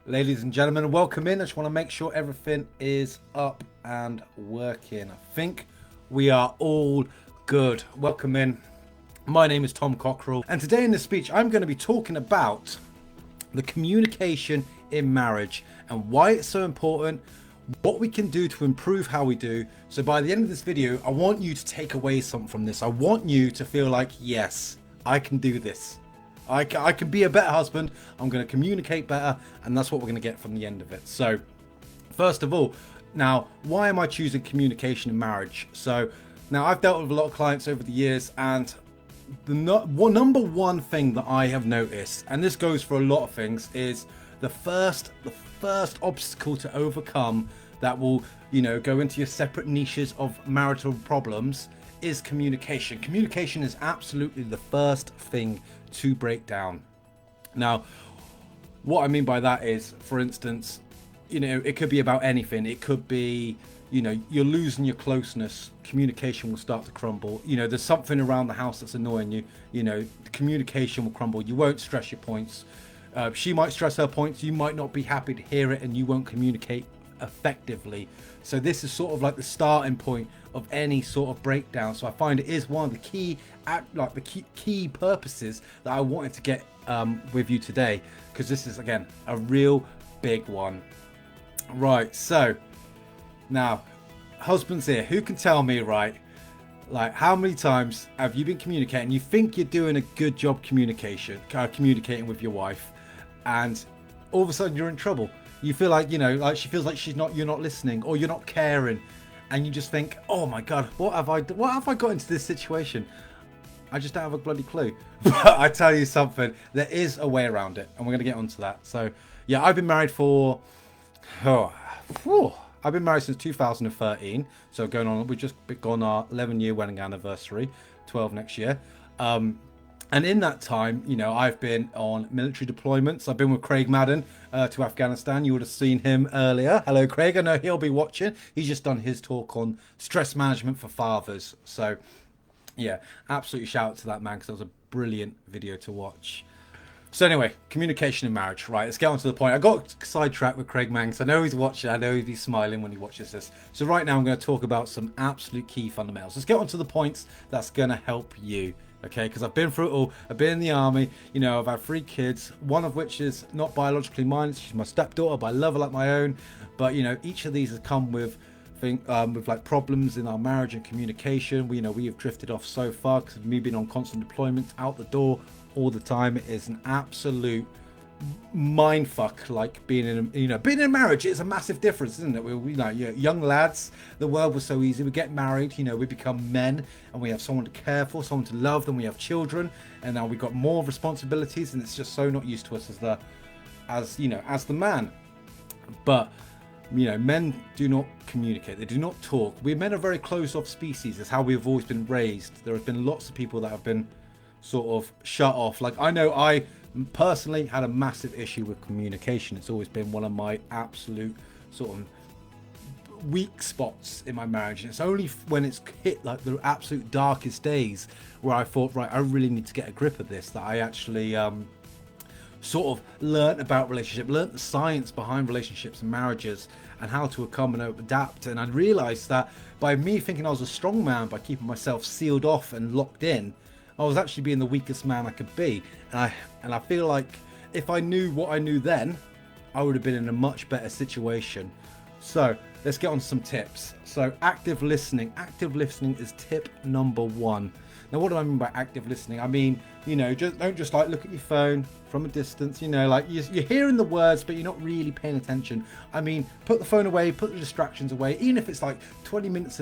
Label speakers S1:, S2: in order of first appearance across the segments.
S1: Ladies and gentlemen, welcome in. I just want to make sure everything is up and working. I think we are all good. Welcome in. My name is Tom Cockerill, and today in this speech, I'm going to be talking about the communication in marriage and why it's so important, what we can do to improve how we do. So by the end of this video, I want you to take away something from this. I want you to feel like, yes, I can do this. I can be a better husband. I'm going to communicate better, and that's what we're going to get from the end of it. So first of all, now, why am I choosing communication in marriage? So now I've dealt with a lot of clients over the years, and the number one thing that I have noticed, and this goes for a lot of things, is the first obstacle to overcome that will, go into your separate niches of marital problems is communication. Communication is absolutely the first thing to break down. Now, what I mean by that is, for instance, it could be about anything. It could be, you're losing your closeness. Communication will start to crumble. There's something around the house that's annoying you. The communication will crumble. You won't stress your points. She might stress her points. You might not be happy to hear it, and you won't communicate effectively. So this is sort of like the starting point of any sort of breakdown. So I find it is one of the key purposes that I wanted to get with you today, because this is, again, a real big one. Right, so now, husbands here, who can tell me, right, like, how many times have you been communicating, you think you're doing a good job communicating with your wife, and all of a sudden you're in trouble? You feel like, like she feels like you're not listening, or you're not caring, and you just think, oh my god, what have I got into this situation? I just don't have a bloody clue. But I tell you something, there is a way around it, and we're gonna get onto that. So yeah, I've been married I've been married since 2013. So we've just gone our 11-year wedding anniversary, 12 next year. And in that time, I've been on military deployments. I've been with Craig Madden to Afghanistan. You would have seen him earlier. Hello, Craig. I know he'll be watching. He's just done his talk on stress management for fathers. So, yeah, absolutely shout out to that man, because that was a brilliant video to watch. So anyway, communication in marriage. Right, let's get on to the point. I got sidetracked with Craig Manx. I know he's watching. I know he's smiling when he watches this. So right now I'm going to talk about some absolute key fundamentals. Let's get on to the points that's going to help you. Okay, because I've been through it all. I've been in the army. I've had 3 kids, one of which is not biologically mine. She's my stepdaughter, but I love her like my own. But each of these has come with like problems in our marriage and communication. We have drifted off so far because of me being on constant deployment, out the door all the time. It is an absolute mind fuck, like being in a marriage. It's a massive difference, isn't it? We young lads, the world was so easy. We get married, we become men, and we have someone to care for, someone to love. Then we have children, and now we've got more responsibilities, and it's just so not used to us as the man. But men do not communicate. They do not talk. We men are very closed off species. It's how we've always been raised. There have been lots of people that have been sort of shut off. Like, I know I personally had a massive issue with communication. It's always been one of my absolute sort of weak spots in my marriage, and it's only when it's hit like the absolute darkest days where I thought, right, I really need to get a grip of this, that I actually sort of learnt about learnt the science behind relationships and marriages and how to come and adapt. And I realized that by me thinking I was a strong man by keeping myself sealed off and locked in, I was actually being the weakest man I could be. And I feel like if I knew what I knew then, I would have been in a much better situation. So let's get on to some tips. So active listening. Active listening is tip number 1. Now, what do I mean by active listening? I mean, don't just like look at your phone from a distance, like you're hearing the words, but you're not really paying attention. I mean, put the phone away, put the distractions away, even if it's like 20 minutes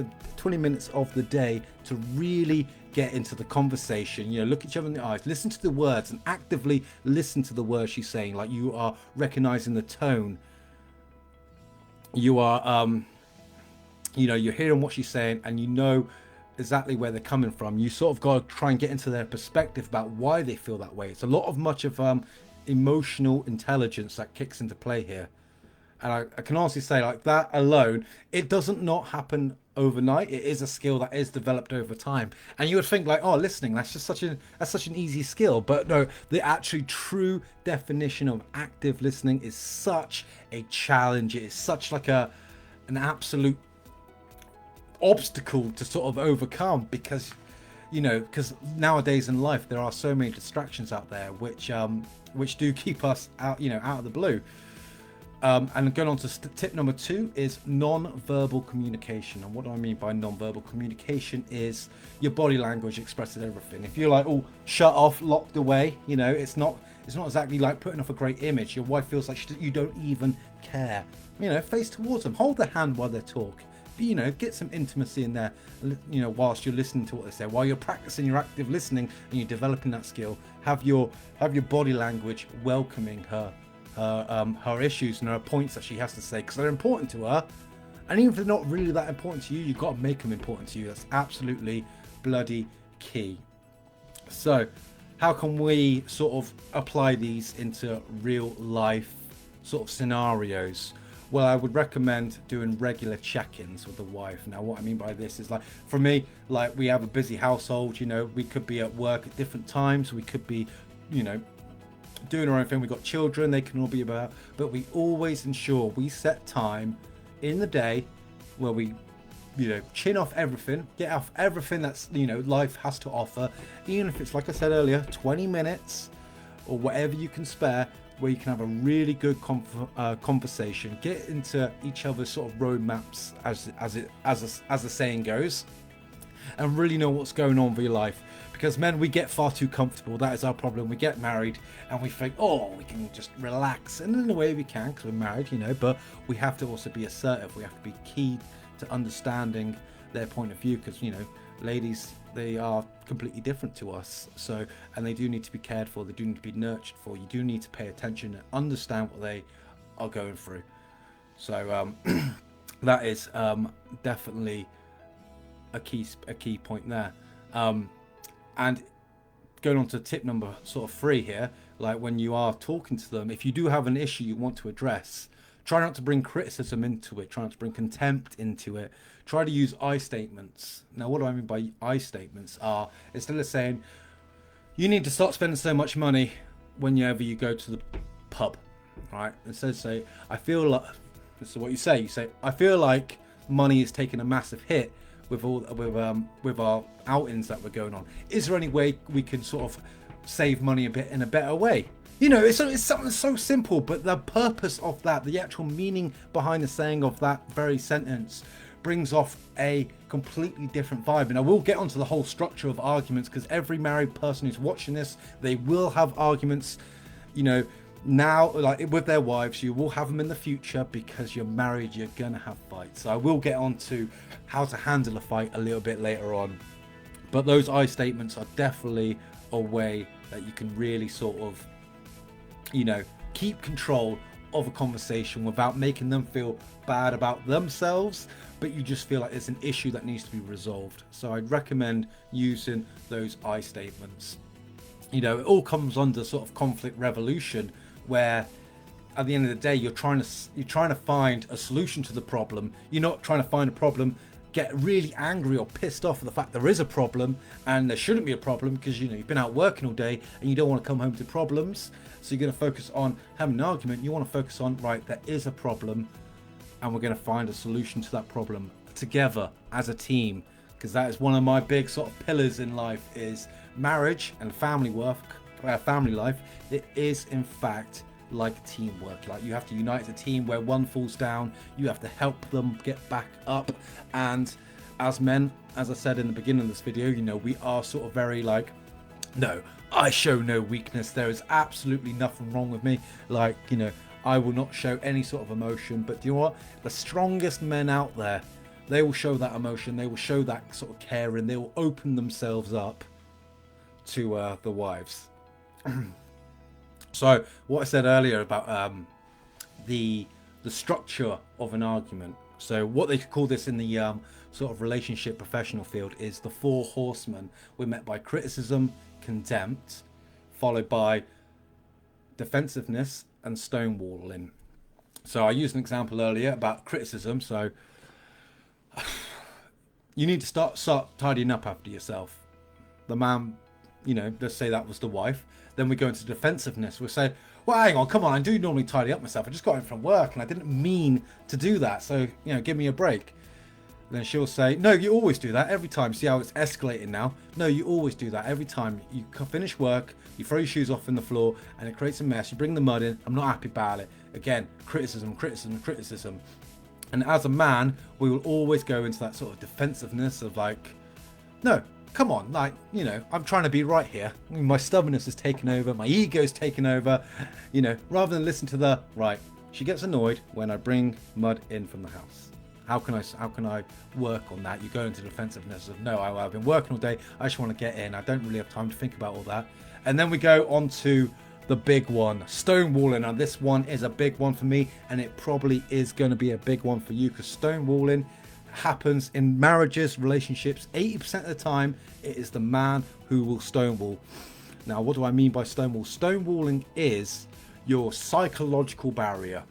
S1: of the day, to really get into the conversation. Look each other in the eyes, listen to the words, and actively listen to the words she's saying. Like, you are recognizing the tone. You are, you're hearing what she's saying, and exactly where they're coming from. You sort of got to try and get into their perspective about why they feel that way. It's a lot of much of emotional intelligence that kicks into play here. And I can honestly say, like, that alone, it doesn't not happen overnight. It is a skill that is developed over time. And you would think like, oh, listening, that's such an easy skill. But no, the actually true definition of active listening is such a challenge. It is such like a an absolute obstacle to sort of overcome, because because nowadays in life there are so many distractions out there which do keep us out, out of the blue. And going on to tip number 2 is non-verbal communication. And what do I mean by non-verbal communication is your body language expresses everything. If you're like, oh, shut off, locked away, it's not exactly like putting off a great image. Your wife feels like you don't even care. Face towards them, hold their hand while they talk. Get some intimacy in there, whilst you're listening to what they say, while you're practicing your active listening and you're developing that skill. Have your body language welcoming her issues and her points that she has to say, because they're important to her. And even if they're not really that important to you, you've got to make them important to you. That's absolutely bloody key. So how can we sort of apply these into real life sort of scenarios? Well, I would recommend doing regular check-ins with the wife. Now, what I mean by this is, like, for me, like, we have a busy household, we could be at work at different times. We could be, doing our own thing. We've got children, they can all be about, but we always ensure we set time in the day where we, chin off everything, get off everything that's, life has to offer, even if it's, like I said earlier, 20 minutes or whatever you can spare, where you can have a really good conversation, get into each other's sort of roadmaps, as the saying goes, and really know what's going on with your life. Because men, we get far too comfortable. That is our problem. We get married and we think, oh, we can just relax, and in a way we can because we're married, but we have to also be assertive. We have to be key to understanding their point of view, because ladies, they are completely different to us. So, and they do need to be cared for, they do need to be nurtured for. You do need to pay attention and understand what they are going through. So that is definitely a key point there. And going on to tip number sort of 3 here, like when you are talking to them, if you do have an issue you want to address, try not to bring criticism into it, try not to bring contempt into it. Try to use I statements. Now, what do I mean by I statements are, instead of saying, you need to stop spending so much money whenever you go to the pub, right? Instead say, I feel like, this is what you say, I feel like money is taking a massive hit with our outings that we're going on. Is there any way we can sort of save money a bit in a better way? It's something so simple, but the purpose of that, the actual meaning behind the saying of that very sentence, brings off a completely different vibe. And I will get onto the whole structure of arguments, because every married person who's watching this, they will have arguments, now, like with their wives. You will have them in the future, because you're married, you're gonna have fights. So I will get on to how to handle a fight a little bit later on, but those I statements are definitely a way that you can really sort of keep control of a conversation without making them feel bad about themselves, but you just feel like it's an issue that needs to be resolved. So I'd recommend using those I statements. It all comes under sort of conflict resolution, where at the end of the day you're trying to find a solution to the problem. You're not trying to find a problem, get really angry or pissed off at the fact there is a problem and there shouldn't be a problem, because you've been out working all day and you don't want to come home to problems. So you're going to focus on having an argument. You want to focus on, right, there is a problem and we're going to find a solution to that problem together as a team, because that is one of my big sort of pillars in life, is marriage and family life. It is in fact like teamwork. Like, you have to unite as a team. Where one falls down, you have to help them get back up. And as men, as I said in the beginning of this video, we are sort of very like, no, I show no weakness. There is absolutely nothing wrong with me. Like, I will not show any sort of emotion. But do you know what? The strongest men out there, they will show that emotion. They will show that sort of caring. They will open themselves up to the wives. So what I said earlier about the structure of an argument. So what they call this in the sort of relationship professional field is the 4 horsemen. We're met by criticism, contempt, followed by defensiveness and stonewalling. So I used an example earlier about criticism. So You need to start tidying up after yourself. The man, let's say that was the wife. Then we go into defensiveness. We'll say, well, hang on, come on, I do normally tidy up myself. I just got in from work and I didn't mean to do that. So, give me a break. Then she'll say, no, you always do that every time. See how it's escalating now? No, you always do that every time. You finish work, you throw your shoes off in the floor, and it creates a mess. You bring the mud in. I'm not happy about it. Again, criticism, criticism, criticism. And as a man, we will always go into that sort of defensiveness of like, no, come on, like, I'm trying to be right here. My stubbornness is taken over. My ego's taken over, rather than listen to the, right, she gets annoyed when I bring mud in from the house. How can I work on that? You go into defensiveness of, no, I've been working all day. I just want to get in. I don't really have time to think about all that. And then we go on to the big one, stonewalling. Now this one is a big one for me, and it probably is going to be a big one for you, because stonewalling happens in marriages, relationships. 80% of the time, it is the man who will stonewall. Now, what do I mean by stonewall? Stonewalling is your psychological barrier.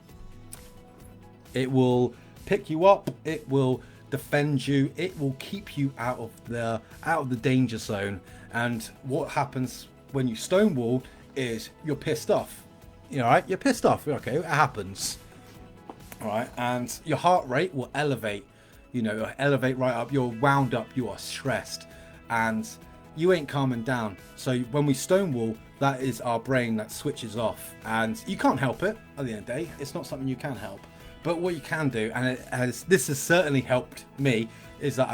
S1: It will pick you up, it will defend you, it will keep you out of the danger zone. And what happens when you stonewall is you're pissed off. Right? You're pissed off. Okay, it happens. All right, and your heart rate will elevate. Elevate right up. You're wound up. You are stressed, and you ain't calming down. So when we stonewall, that is our brain that switches off, and you can't help it. At the end of the day, it's not something you can help. But what you can do, and this has certainly helped me, is that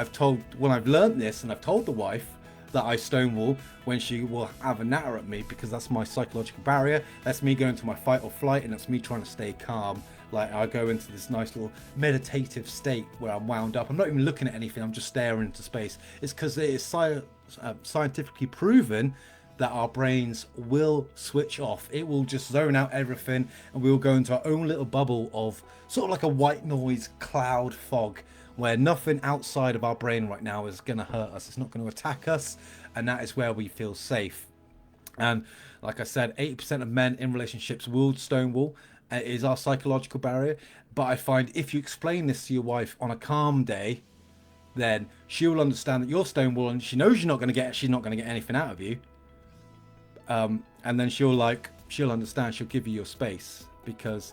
S1: when I've learned this, and I've told the wife that I stonewall when she will have a natter at me, because that's my psychological barrier. That's me going to my fight or flight, and that's me trying to stay calm. Like, I go into this nice little meditative state where I'm wound up. I'm not even looking at anything. I'm just staring into space. It's because it is scientifically proven that our brains will switch off. It will just zone out everything, and we'll go into our own little bubble of sort of like a white noise cloud fog, where nothing outside of our brain right now is going to hurt us. It's not going to attack us, and that is where we feel safe. And like I said, 80% of men in relationships will stonewall. It is our psychological barrier. But I find if you explain this to your wife on a calm day, then she will understand that you're stonewalling. She knows she's not going to get anything out of you. And then she'll understand. She'll give you your space, because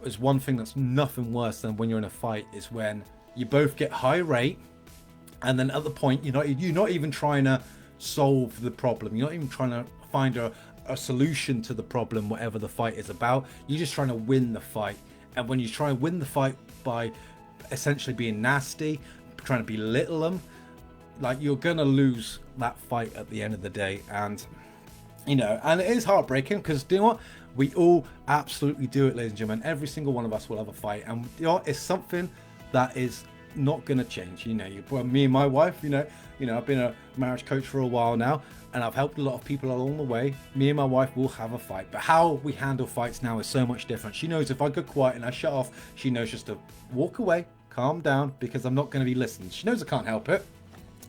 S1: there's one thing that's nothing worse than when you're in a fight is when you both get high rate, and then at the point you're not even trying to solve the problem. You're not even trying to find a solution to the problem, whatever the fight is about. You're just trying to win the fight. And when you try and win the fight by essentially being nasty, trying to belittle them, like, you're gonna lose that fight at the end of the day. And and it is heartbreaking, because you know what? We all absolutely do it, ladies and gentlemen. Every single one of us will have a fight, and it's something that is not going to change. Me and my wife, I've been a marriage coach for a while now, and I've helped a lot of people along the way. Me and my wife will have a fight, but how we handle fights now is so much different. She knows if I go quiet and I shut off, she knows just to walk away, calm down, because I'm not going to be listening. She knows I can't help it.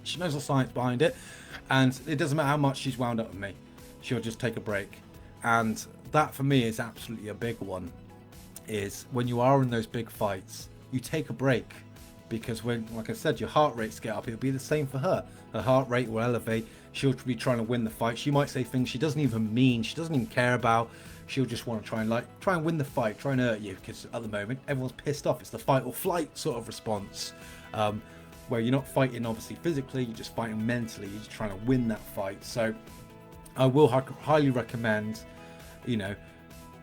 S1: She knows the science behind it, and it doesn't matter how much she's wound up with me. She'll just take a break. And that for me is absolutely a big one, is when you are in those big fights, you take a break, because when, like I said, your heart rates get up, it'll be the same for her. Her heart rate will elevate. She'll be trying to win the fight. She might say things she doesn't even mean, she doesn't even care about. She'll just want to try and win the fight, try and hurt you, because at the moment everyone's pissed off. It's the fight or flight sort of response, where you're not fighting obviously physically, you're just fighting mentally. You're just trying to win that fight. So I will highly recommend,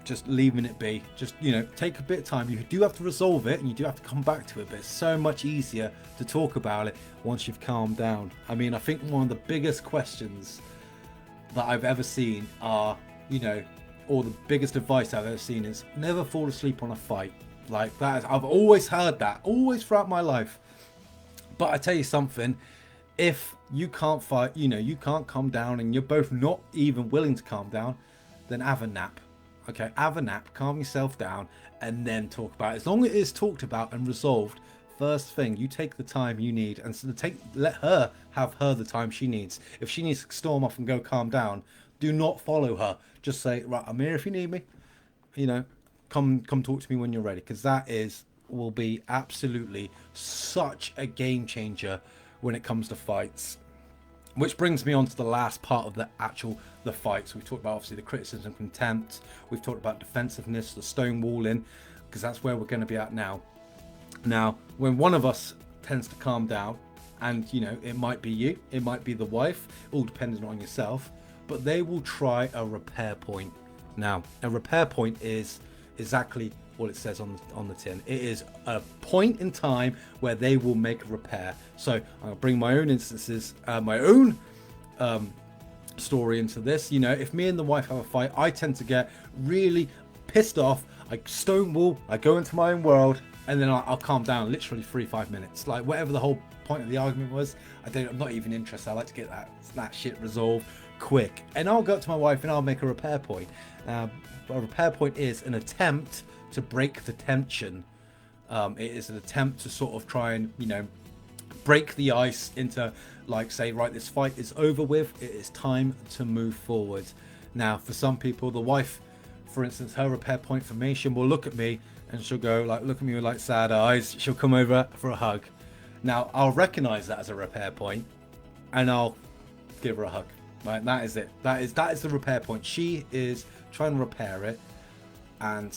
S1: just leaving it be. Just, take a bit of time. You do have to resolve it, and you do have to come back to it, but it's so much easier to talk about it once you've calmed down. I mean, I think one of the biggest questions that I've ever seen are, or the biggest advice I've ever seen is never fall asleep on a fight. Like that, I've always heard that, always throughout my life. But I tell you something, if you can't fight, you can't calm down, and you're both not even willing to calm down, then have a nap. Okay, have a nap, calm yourself down, and then talk about it. As long as it is talked about and resolved, first thing, you take the time you need, and so let her have the time she needs. If she needs to storm off and go calm down, do not follow her. Just say, right, I'm here if you need me. Come talk to me when you're ready, because that is will be absolutely such a game changer when it comes to fights. Which brings me on to the last part of the fights. We've talked about obviously the criticism, contempt. We've talked about defensiveness, the stonewalling, because that's where we're going to be at now. Now, when one of us tends to calm down, and it might be you, it might be the wife, all dependent on yourself, but they will try a repair point. Now, a repair point is exactly what it says on the tin. It is a point in time where they will make a repair. So I'll bring my own instances, my own story into this. If me and the wife have a fight, I tend to get really pissed off. I stonewall, I go into my own world, and then I'll calm down literally 3-5 minutes. Like whatever the whole point of the argument was, I'm not even interested. I like to get that shit resolved quick. And I'll go up to my wife and I'll make a repair point. A repair point is an attempt to break the tension. It is an attempt to sort of try and break the ice into, like, say, right, this fight is over with, it is time to move forward. Now, for some people, the wife, for instance, her repair point for me, she will look at me and she'll go, like, look at me with like sad eyes. She'll come over for a hug. Now, I'll recognize that as a repair point and I'll give her a hug. Right, that is it. That is the repair point. She is trying to repair it, and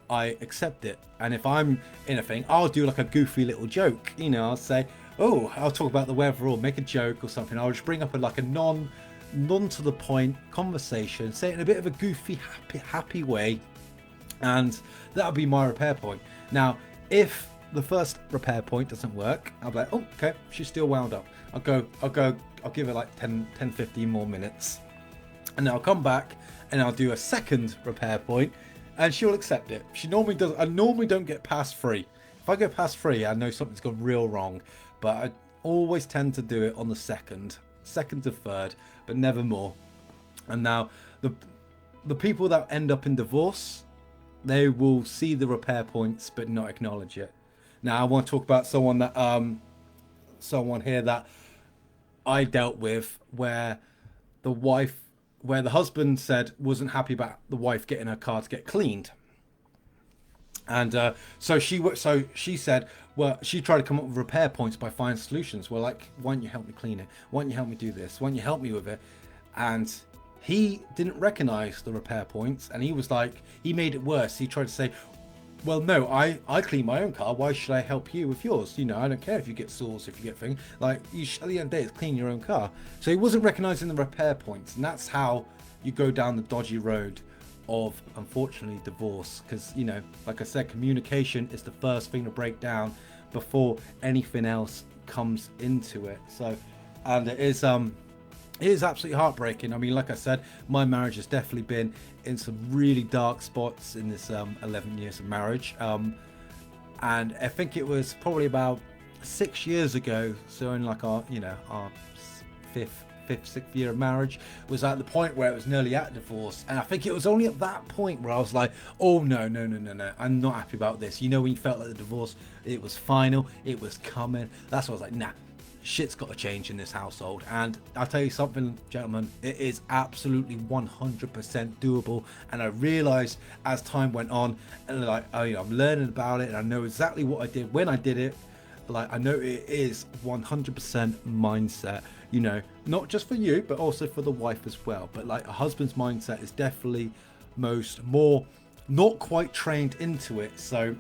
S1: I accept it. And if I'm in a thing, I'll do like a goofy little joke. I'll say, oh, I'll talk about the weather or make a joke or something. I'll just bring up a non to the point conversation, say it in a bit of a goofy, happy way, and that'll be my repair point. Now, if the first repair point doesn't work, I'll be like, oh, okay, she's still wound up. I'll give her like 10-15 more minutes, and then I'll come back and I'll do a second repair point, and she'll accept it. She normally does. I normally don't get past 3. If I go past 3, I know something's gone real wrong, but I always tend to do it on the second to third, but never more. And now the people that end up in divorce, they will see the repair points but not acknowledge it. Now I want to talk about someone here that I dealt with, where the husband said wasn't happy about the wife getting her car to get cleaned, and so she said, well, she tried to come up with repair points by finding solutions. Well, like, why don't you help me clean it? Why don't you help me do this? Why don't you help me with it? And he didn't recognize the repair points, and he was like, he made it worse. He tried to say, well, no, I clean my own car. Why should I help you with yours? I don't care if you get sores, if you get things. Like, at the end of the day, it's clean your own car. So he wasn't recognizing the repair points, and that's how you go down the dodgy road of, unfortunately, divorce. Because, like I said, communication is the first thing to break down before anything else comes into it. So, and it is absolutely heartbreaking. I mean, like I said, my marriage has definitely been in some really dark spots in this 11 years of marriage. And I think it was probably about 6 years ago, so in like our fifth, 6th year of marriage, was at the point where it was nearly at divorce. And I think it was only at that point where I was like, oh, no, I'm not happy about this. When you felt like the divorce, it was final, it was coming. That's what I was like, nah, shit's got to change in this household. And I'll tell you something, gentlemen, it is absolutely 100% doable. And I realized as time went on, and like, I'm learning about it, and I know exactly what I did when I did it. Like, I know it is 100% mindset, not just for you, but also for the wife as well. But like, a husband's mindset is definitely more not quite trained into it. So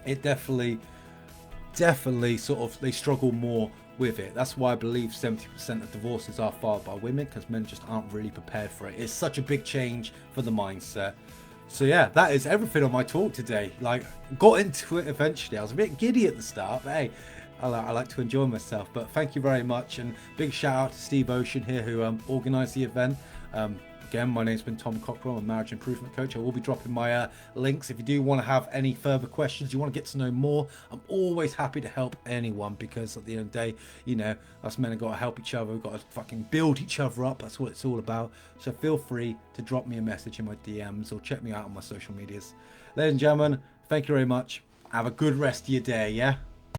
S1: it definitely sort of, they struggle more with it. That's why I believe 70% of divorces are filed by women, because men just aren't really prepared for it. It's such a big change for the mindset. So yeah, that is everything on my talk today. Like, got into it eventually. I was a bit giddy at the start, but hey, I like to enjoy myself. But thank you very much, and big shout out to Steve Ocean here, who organised the event. Again, my name's been Tom Cockerill. I'm a marriage improvement coach. I will be dropping my links. If you do want to have any further questions, you want to get to know more, I'm always happy to help anyone, because at the end of the day, us men have got to help each other. We've got to fucking build each other up. That's what it's all about. So feel free to drop me a message in my DMs or check me out on my social medias. Ladies and gentlemen, thank you very much. Have a good rest of your day, yeah?